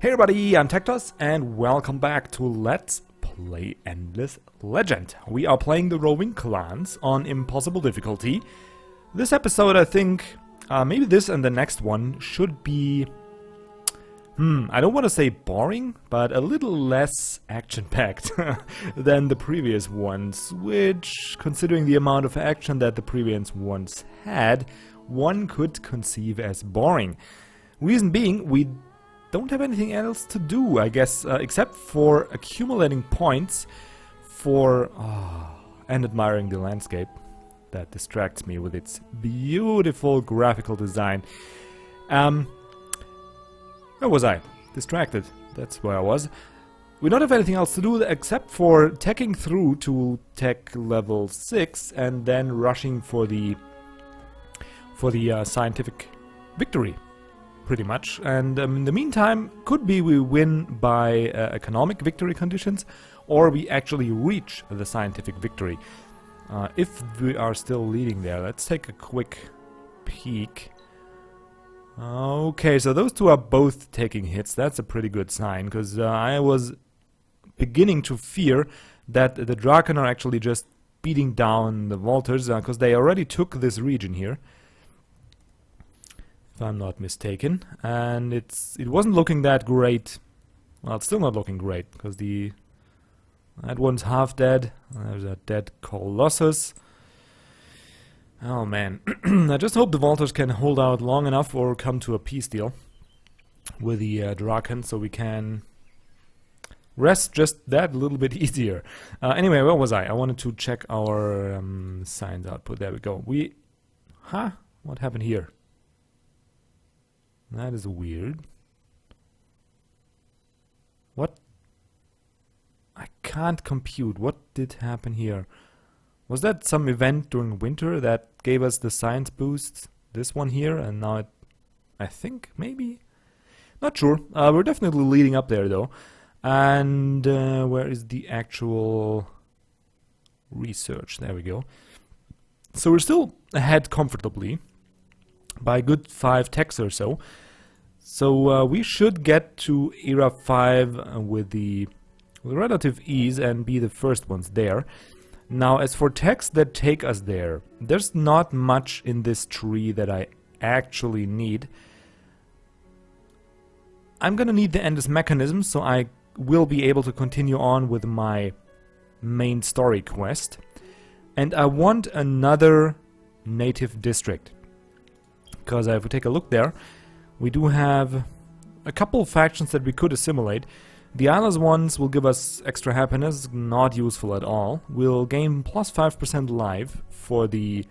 Hey everybody, I'm TecToss and welcome back to Let's Play Endless Legend. We are playing the Roving Clans on impossible difficulty. This episode, I think, maybe this and the next one should be, I don't want to say boring, but a little less action-packed than the previous ones, which, considering the amount of action that the previous ones had, one could conceive as boring. Reason being, we don't have anything else to do, I guess, except for accumulating points for and admiring the landscape that distracts me with its beautiful graphical design. Where was I? Distracted. That's where I was. We don't have anything else to do except for teching through to tech level 6 and then rushing for the scientific victory. Pretty much, and in the meantime, could be we win by economic victory conditions, or we actually reach the scientific victory. If we are still leading there, let's take a quick peek. Okay, so those two are both taking hits. That's a pretty good sign, because I was beginning to fear that the Draken are actually just beating down the Walters, because they already took this region here. If I'm not mistaken, and it wasn't looking that great. Well, it's still not looking great because that one's half dead. There's a dead Colossus. Oh man, I just hope the Walters can hold out long enough or come to a peace deal with the Draken, so we can rest just that little bit easier. Anyway, where was I? I wanted to check our science output. There we go. What happened here? That is weird. What? I can't compute. What did happen here? Was that some event during winter that gave us the science boost? This one here, and now it... I think, maybe? Not sure. We're definitely leading up there, though. And where is the actual research? There we go. So we're still ahead comfortably by a good 5 techs or so. So we should get to era 5 with relative ease and be the first ones there. Now, as for techs that take us there, there's not much in this tree that I actually need. I'm gonna need the endless mechanism, so I will be able to continue on with my main story quest. And I want another native district. Because if we take a look there, we do have a couple of factions that we could assimilate. The Islas ones will give us extra happiness, not useful at all. We'll gain plus 5% life for the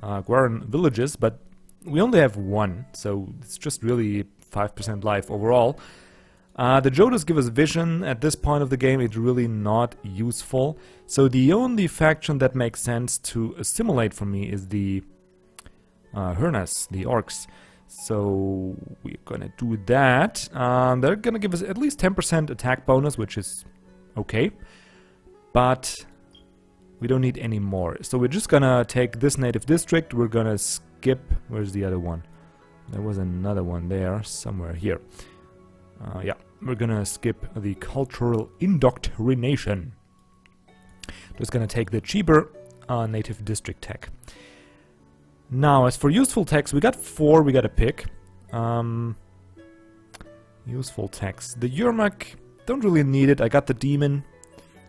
Guaran villages, but we only have one, so it's just really 5% life overall. The Jodas give us vision. At this point of the game, it's really not useful. So the only faction that makes sense to assimilate for me is the Hernas, the orcs. So we're gonna do that. They're gonna give us at least 10% attack bonus, which is okay, but we don't need any more. So we're just gonna take this native district. We're gonna skip. Where's the other one? There was another one there somewhere here. Yeah, we're gonna skip the cultural indoctrination. Just gonna take the cheaper native district tech. Now, as for useful techs, we got 4 we gotta pick. Useful techs. The Yermak, don't really need it. I got the Demon.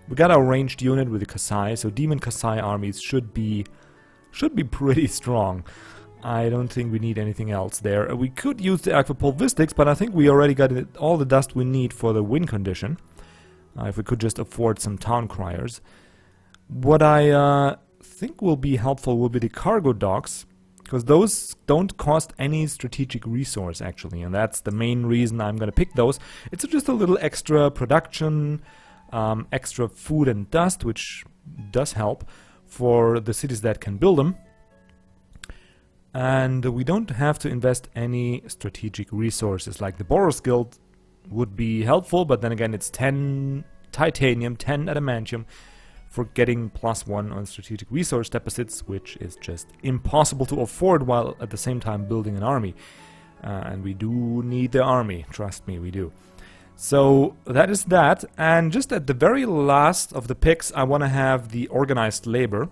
We got our ranged unit with the Kasai, so Demon Kasai armies should be pretty strong. I don't think we need anything else there. We could use the Aquapulvistics, but I think we already got all the dust we need for the win condition. If we could just afford some town criers. What I think will be helpful will be the cargo docks, because those don't cost any strategic resource actually, and that's the main reason I'm gonna pick those. It's just a little extra production, extra food and dust, which does help for the cities that can build them. And we don't have to invest any strategic resources, like the Boros Guild would be helpful, but then again it's 10 titanium, 10 adamantium, for getting +1 on strategic resource deficits, which is just impossible to afford while at the same time building an army. And we do need the army, trust me, we do. So that is that, and just at the very last of the picks, I want to have the organized labor.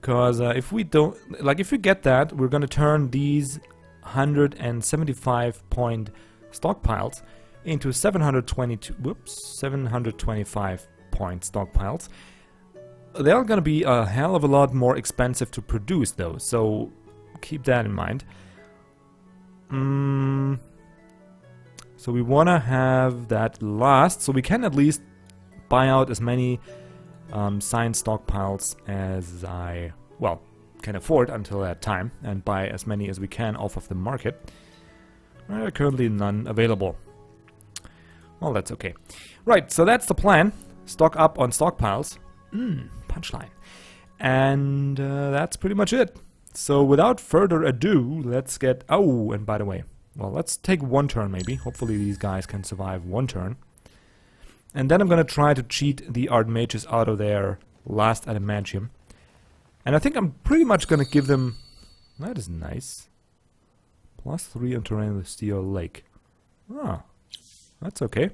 Because if we don't, like if we get that, we're going to turn these 175 point stockpiles into 725 point stockpiles. They're going to be a hell of a lot more expensive to produce though, so keep that in mind. So we want to have that last, so we can at least buy out as many science stockpiles as I, well, can afford until that time, and buy as many as we can off of the market. Currently none available. Well, that's okay. Right, so that's the plan. Stock up on stockpiles. Punchline. And that's pretty much it. So without further ado, let's get... Oh, and by the way, well, let's take one turn maybe. Hopefully these guys can survive one turn. And then I'm gonna try to cheat the Archmages out of their last adamantium. And I think I'm pretty much gonna give them... That is nice. +3 on terrain with Steel Lake. Ah, that's okay.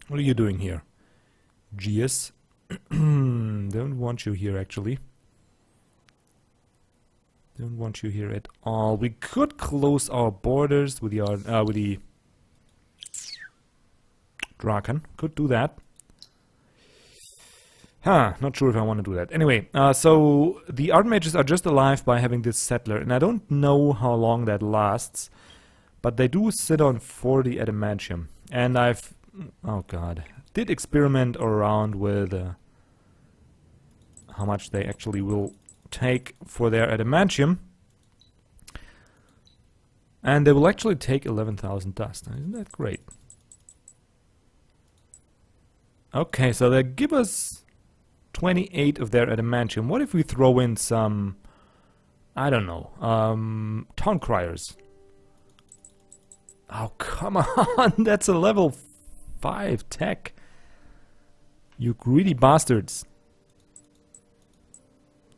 What are you doing here? Geas. Don't want you here actually. Don't want you here at all. We could close our borders with the Draken. Could do that. Not sure if I want to do that. Anyway, so the Archmages are just alive by having this settler, and I don't know how long that lasts, but they do sit on 40 adamantium. And I've, oh god, did experiment around with how much they actually will take for their adamantium. And they will actually take 11,000 dust. Isn't that great? Okay, so they give us 28 of their adamantium. What if we throw in some, I don't know, town criers? Oh, come on, that's a level 5 tech. You greedy bastards.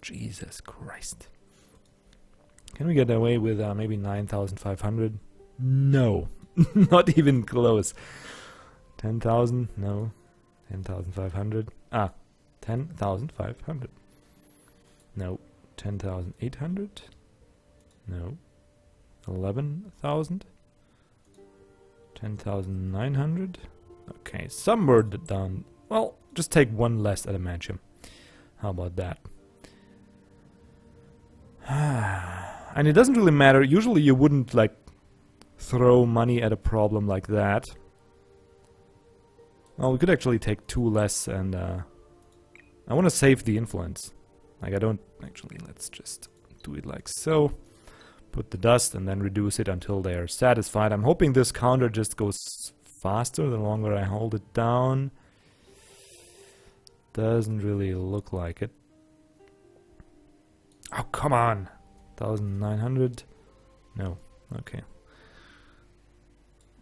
Jesus Christ. Can we get away with maybe 9,500? No, not even close. 10,000? No. 10,500? 10,500. No. 10,800? No. 11,000? 10,900? Okay, somewhere down. Well, just take one less adamantium. How about that? And it doesn't really matter. Usually you wouldn't, like, throw money at a problem like that. Well, we could actually take 2 less, and I want to save the influence. Like, I don't... Actually, let's just do it like so. Put the dust and then reduce it until they're satisfied. I'm hoping this counter just goes faster the longer I hold it down. Doesn't really look like it. Oh, come on! 1,900? No. Okay.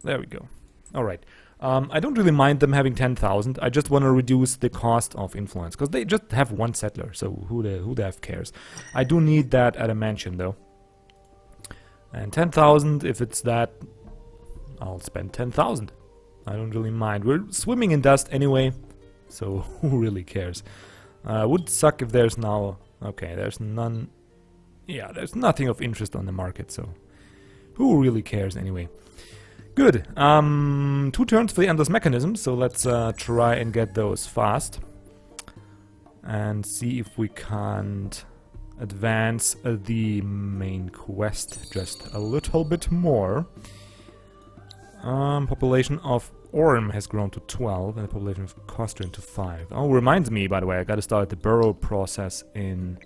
There we go. Alright. I don't really mind them having 10,000. I just want to reduce the cost of influence, because they just have one settler, so who the F cares? I do need that adamantium, though. And 10,000, if it's that, I'll spend 10,000. I don't really mind. We're swimming in dust anyway, so who really cares? Would suck if there's now... Okay, there's none... Yeah, there's nothing of interest on the market, so... Who really cares anyway? Good. 2 turns for the endless mechanism, so let's try and get those fast. And see if we can't advance the main quest just a little bit more. Population of Orm has grown to 12, and the population of Costria to 5. Oh, reminds me, by the way, I gotta start the burrow process in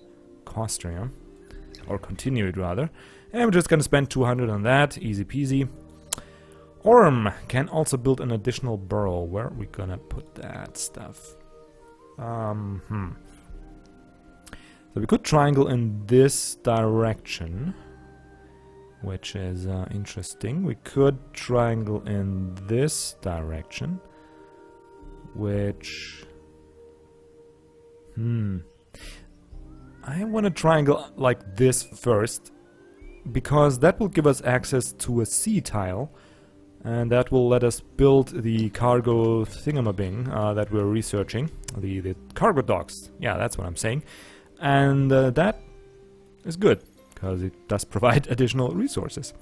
Costria. Or continue it, rather. And we're just gonna spend 200 on that, easy peasy. Orm can also build an additional burrow. Where are we gonna put that stuff? So we could triangle in this direction, which is interesting. We could triangle in this direction, which... I want to triangle like this first, because that will give us access to a sea tile, and that will let us build the cargo thingamabing that we're researching, the cargo docks. Yeah, that's what I'm saying. And that is good, because it does provide additional resources,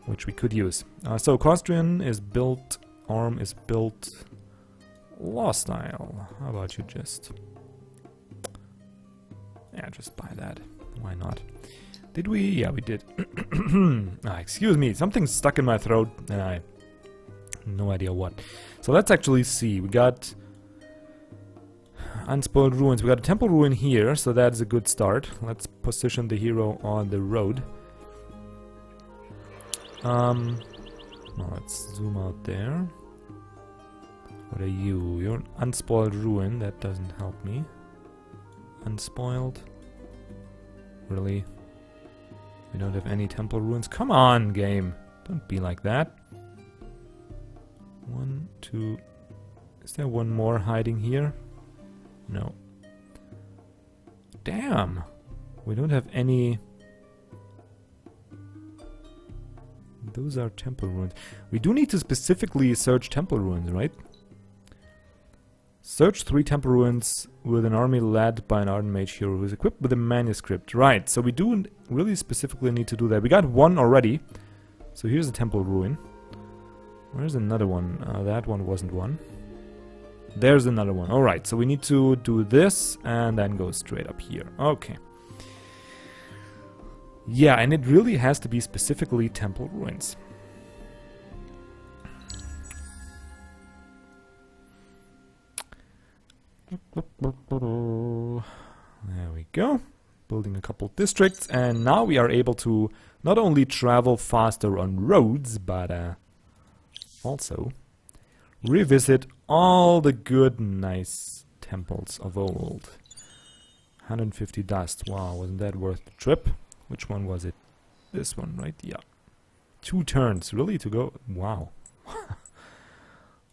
which we could use. So Costrian is built, Arm is built, Law Style. How about you just... yeah, just buy that. Why not? Did we? Yeah, we did. Excuse me, something's stuck in my throat and I have no idea what. So let's actually see. We got unspoiled ruins. We got a temple ruin here, so that's a good start. Let's position the hero on the road. Well, let's zoom out there. What are you? You're an unspoiled ruin. That doesn't help me. Unspoiled? Really? We don't have any temple ruins? Come on, game! Don't be like that. 1, 2... Is there one more hiding here? No. Damn! We don't have any... Those are temple ruins. We do need to specifically search temple ruins, right? Search 3 temple ruins with an army led by an ardent mage hero who is equipped with a manuscript. Right, so we do really specifically need to do that. We got one already. So here's a temple ruin. Where's another one? That one wasn't one. There's another one. Alright, so we need to do this and then go straight up here. Okay. Yeah, and it really has to be specifically temple ruins. There we go. Building a couple districts, and now we are able to not only travel faster on roads, but also revisit all the good, nice temples of old. 150 dust. Wow, wasn't that worth the trip? Which one was it? This one, right? Yeah. 2 turns, really, to go? Wow.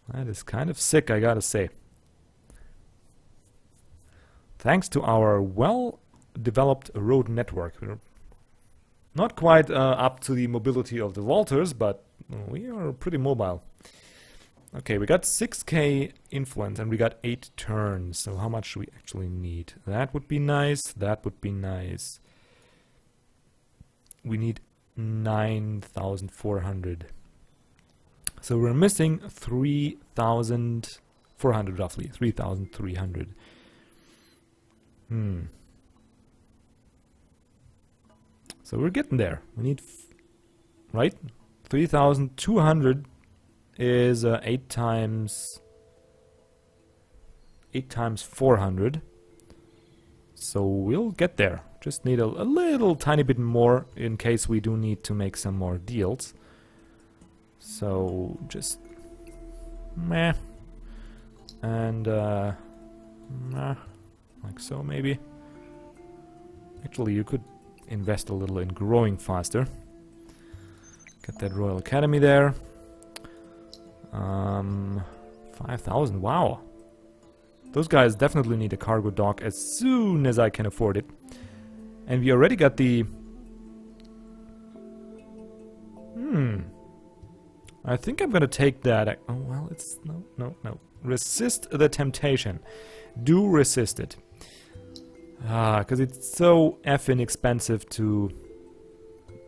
That is kind of sick, I gotta say. Thanks to our well-developed road network. We're not quite up to the mobility of the Walters, but we are pretty mobile. Okay, we got 6k influence and we got 8 turns. So how much do we actually need? That would be nice. That would be nice. We need 9,400. So we're missing 3,400 roughly. 3,300. So we're getting there. We need, right? 3,200 is 8 times 400. So we'll get there. Just need a little tiny bit more in case we do need to make some more deals. So just meh. And meh. Like so, maybe. Actually, you could invest a little in growing faster. Get that Royal Academy there. 5,000, wow. Those guys definitely need a cargo dock as soon as I can afford it. And we already got the... I think I'm gonna take that. Oh, well, it's... No. Resist the temptation. Do resist it. Because it's so effing expensive to...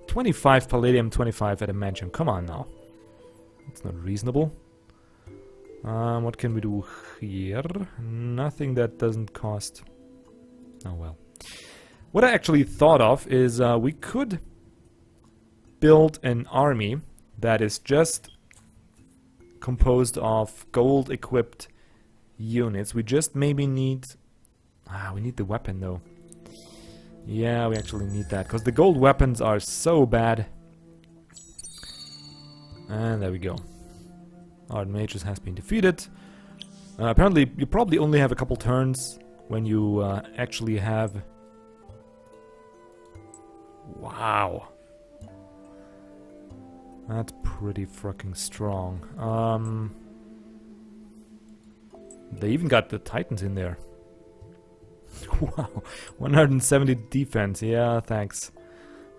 25 palladium, 25 adamantium. Come on now. It's not reasonable. What can we do here? Nothing that doesn't cost... Oh well. What I actually thought of is we could build an army that is just composed of gold-equipped units. We just maybe need... we need the weapon though. Yeah, we actually need that, because the gold weapons are so bad. And there we go. Ardent Mages has been defeated. Apparently, you probably only have a couple turns when you actually have... Wow. That's pretty fucking strong. They even got the Titans in there. Wow. 170 defense. Yeah, thanks.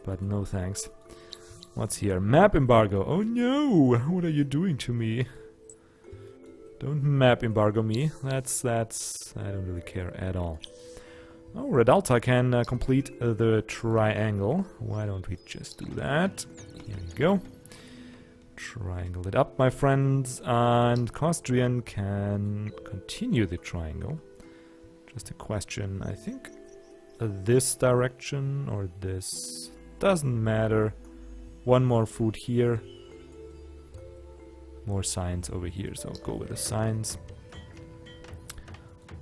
but no thanks. What's here? Map embargo. Oh no! What are you doing to me? Don't map embargo me. That's... I don't really care at all. Oh, Red Alta can complete the triangle. Why don't we just do that? Here we go. Triangle it up, my friends. And Costrian can continue the triangle. Just a question, I think this direction or this doesn't matter. One more food here. More science over here, so I'll go with the science.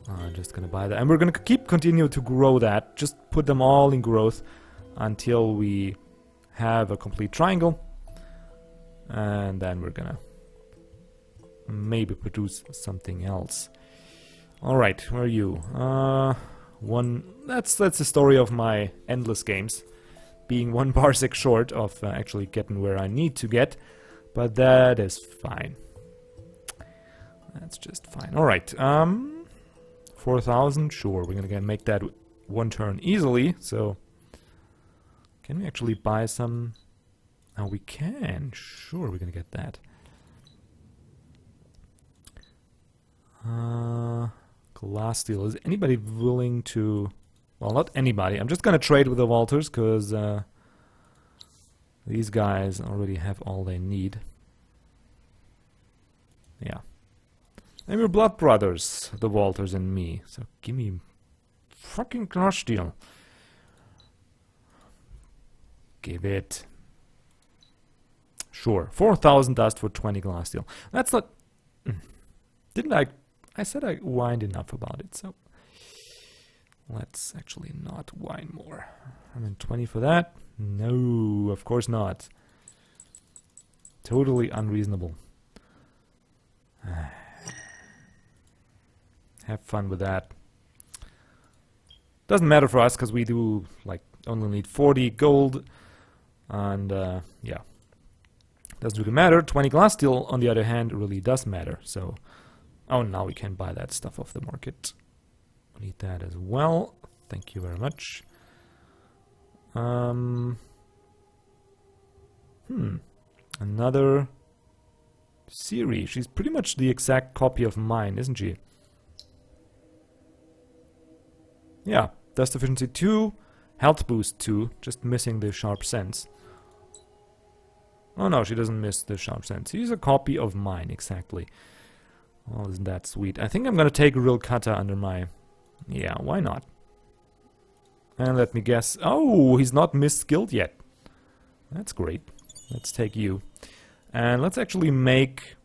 I'm just gonna buy that. And we're gonna continue to grow that. Just put them all in growth until we have a complete triangle. And then we're gonna maybe produce something else. Alright, where are you? That's the story of my endless games. Being 1 parsec short of actually getting where I need to get. But that is fine. That's just fine. Alright, 4,000, sure, we're gonna make that 1 turn easily, so... Can we actually buy some... Oh, we can, sure, we're gonna get that. Glass steel, is anybody willing to... Well, not anybody, I'm just gonna trade with the Walters, because these guys already have all they need. Yeah. And we're blood brothers, the Walters and me. So give me fucking glass steel. Give it. Sure. 4,000 dust for 20 glass steel. That's not... Didn't I... I said I whined enough about it, so... Let's actually not whine more. I mean, 20 for that? No, of course not. Totally unreasonable. Have fun with that. Doesn't matter for us, because we do, like, only need 40 gold. And, yeah. Doesn't really matter. 20 glass steel, on the other hand, really does matter. So, oh, now we can buy that stuff off the market. Need that as well. Thank you very much. Another Siri. She's pretty much the exact copy of mine, isn't she? Yeah. Dust efficiency 2. Health boost 2. Just missing the sharp sense. Oh no, she doesn't miss the sharp sense. She's a copy of mine, exactly. Oh, isn't that sweet? I think I'm gonna take a real cutter under my... Yeah, why not? And let me guess. Oh, he's not misskilled yet. That's great. Let's take you. And let's actually make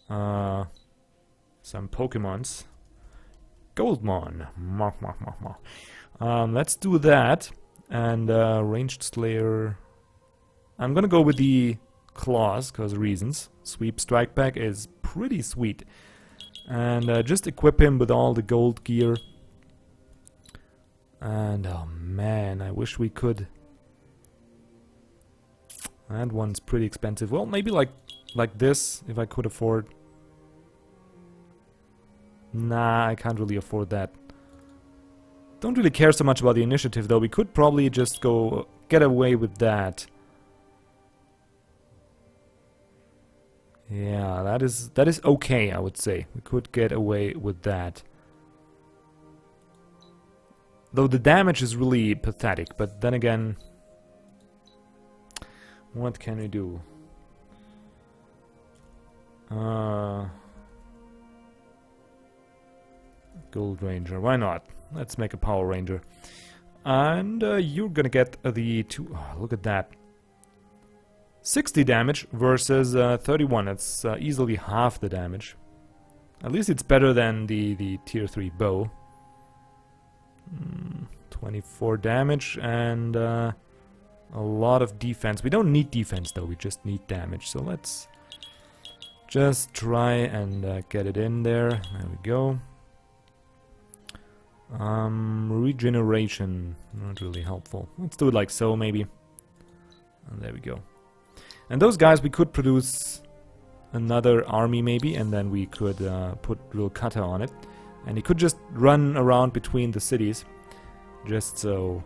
some Pokemons. Goldmon. Let's do that. And Ranged Slayer. I'm gonna go with the Claws, because reasons. Sweep Strike Back is pretty sweet. And just equip him with all the gold gear. And oh man, I wish we could. That one's pretty expensive. Well, maybe like this, if I could afford. Nah, I can't really afford that. Don't really care so much about the initiative, though. We could probably just go get away with that. Yeah, that is okay, I would say. We could get away with that. Though the damage is really pathetic, but then again... What can we do? Gold Ranger, why not? Let's make a Power Ranger. And you're gonna get the 2... Oh, look at that. 60 damage versus 31. It's easily half the damage. At least it's better than the tier 3 bow. 24 damage and a lot of defense. We don't need defense though, we just need damage. So let's just try and get it in there. There we go. Regeneration, not really helpful. Let's do it like so maybe. And there we go. And those guys, we could produce another army maybe, and then we could put real cutter on it. And he could just run around between the cities, just so...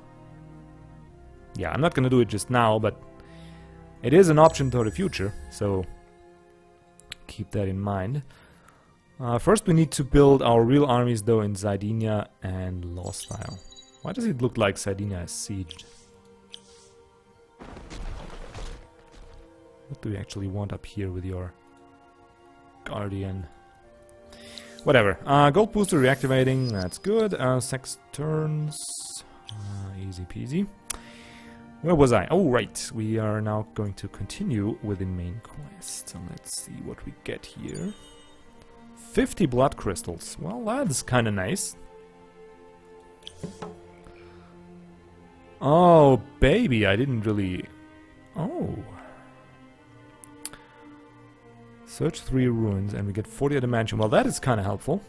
yeah, I'm not gonna do it just now, but it is an option for the future, so keep that in mind. First we need to build our real armies though in Sardinia and Lostile. Why does it look like Sardinia is sieged? What do you actually want up here with your Guardian? Whatever. Gold booster reactivating, that's good. 6 turns. Easy peasy. Where was I? Oh, right. We are now going to continue with the main quest. So let's see what we get here. 50 blood crystals. Well, that's kind of nice. Oh, baby. I didn't really... Oh. Search 3 ruins and we get 40 adamantium. Well, that is kind of helpful.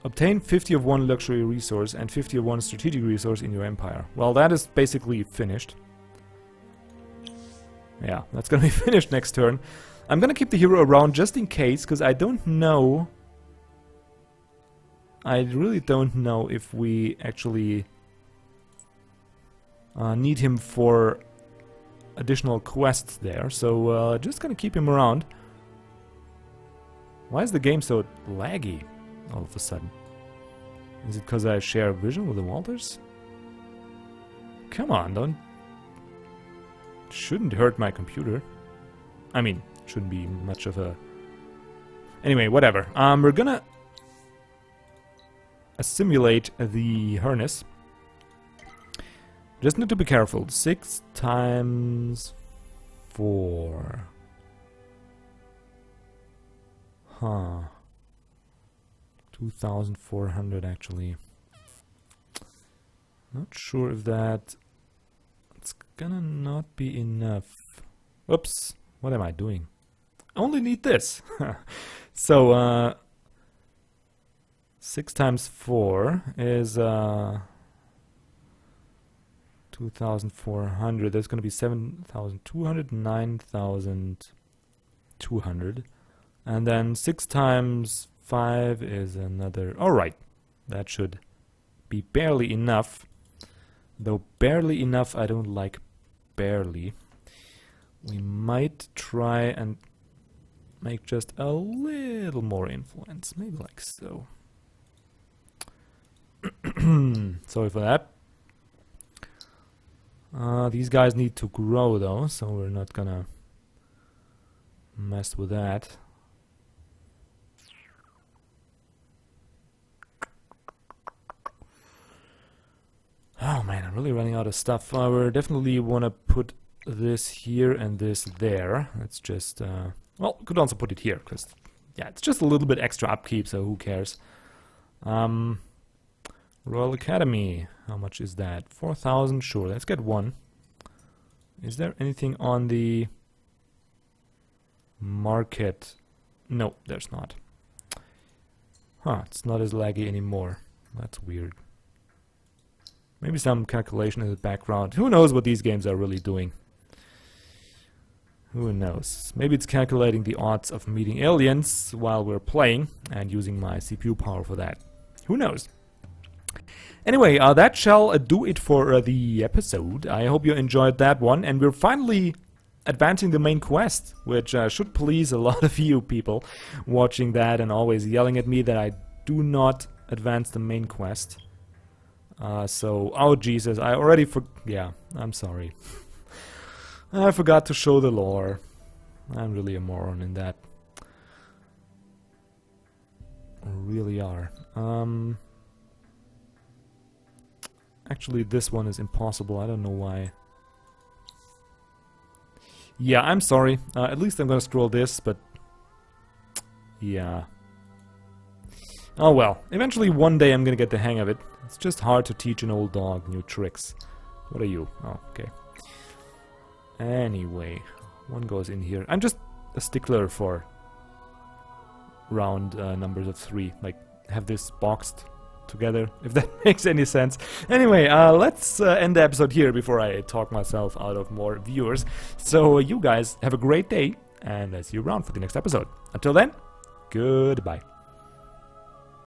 Obtain 50 of one luxury resource and 50 of one strategic resource in your empire. Well, that is basically finished. Yeah, that's gonna be finished next turn. I'm gonna keep the hero around just in case, because I don't know... I really don't know if we actually need him for additional quests there. So, just gonna keep him around. Why is the game so laggy all of a sudden? Is it because I share vision with the Walters? Come on, don't... Shouldn't hurt my computer. I mean, shouldn't be much of a... Anyway, whatever. We're gonna... assimilate the harness. Just need to be careful. 6 times 4... Huh. 2,400 actually. Not sure if that... It's gonna not be enough. Oops. What am I doing? I only need this. So, 6 times 4 is 2,400. That's gonna be 7,200, 9,200. And then 6 times 5 is another... Alright, that should be barely enough. Though barely enough, I don't like barely. We might try and make just a little more influence. Maybe like so. Sorry for that. These guys need to grow though, so we're not gonna mess with that. Oh man, I'm really running out of stuff. We definitely want to put this here and this there. Let's just, well, could also put it here, because, yeah, it's just a little bit extra upkeep, so who cares. Royal Academy, how much is that? 4,000, sure, let's get one. Is there anything on the market? No, there's not. Huh, it's not as laggy anymore. That's weird. Maybe some calculation in the background. Who knows what these games are really doing? Who knows? Maybe it's calculating the odds of meeting aliens while we're playing and using my CPU power for that. Who knows? Anyway, that shall do it for the episode. I hope you enjoyed that one. And we're finally advancing the main quest, which should please a lot of you people watching that and always yelling at me that I do not advance the main quest. So, oh Jesus, I already yeah, I'm sorry. I forgot to show the lore. I'm really a moron in that. Really are. Actually, this one is impossible. I don't know why. Yeah, I'm sorry. At least I'm gonna scroll this, but... yeah. Oh well. Eventually, one day I'm gonna get the hang of it. It's just hard to teach an old dog new tricks. What are you? Oh, okay. Anyway, one goes in here. I'm just a stickler for round numbers of 3. Like, have this boxed together, if that makes any sense. Anyway, let's end the episode here before I talk myself out of more viewers. So you guys have a great day, and I'll see you around for the next episode. Until then, goodbye.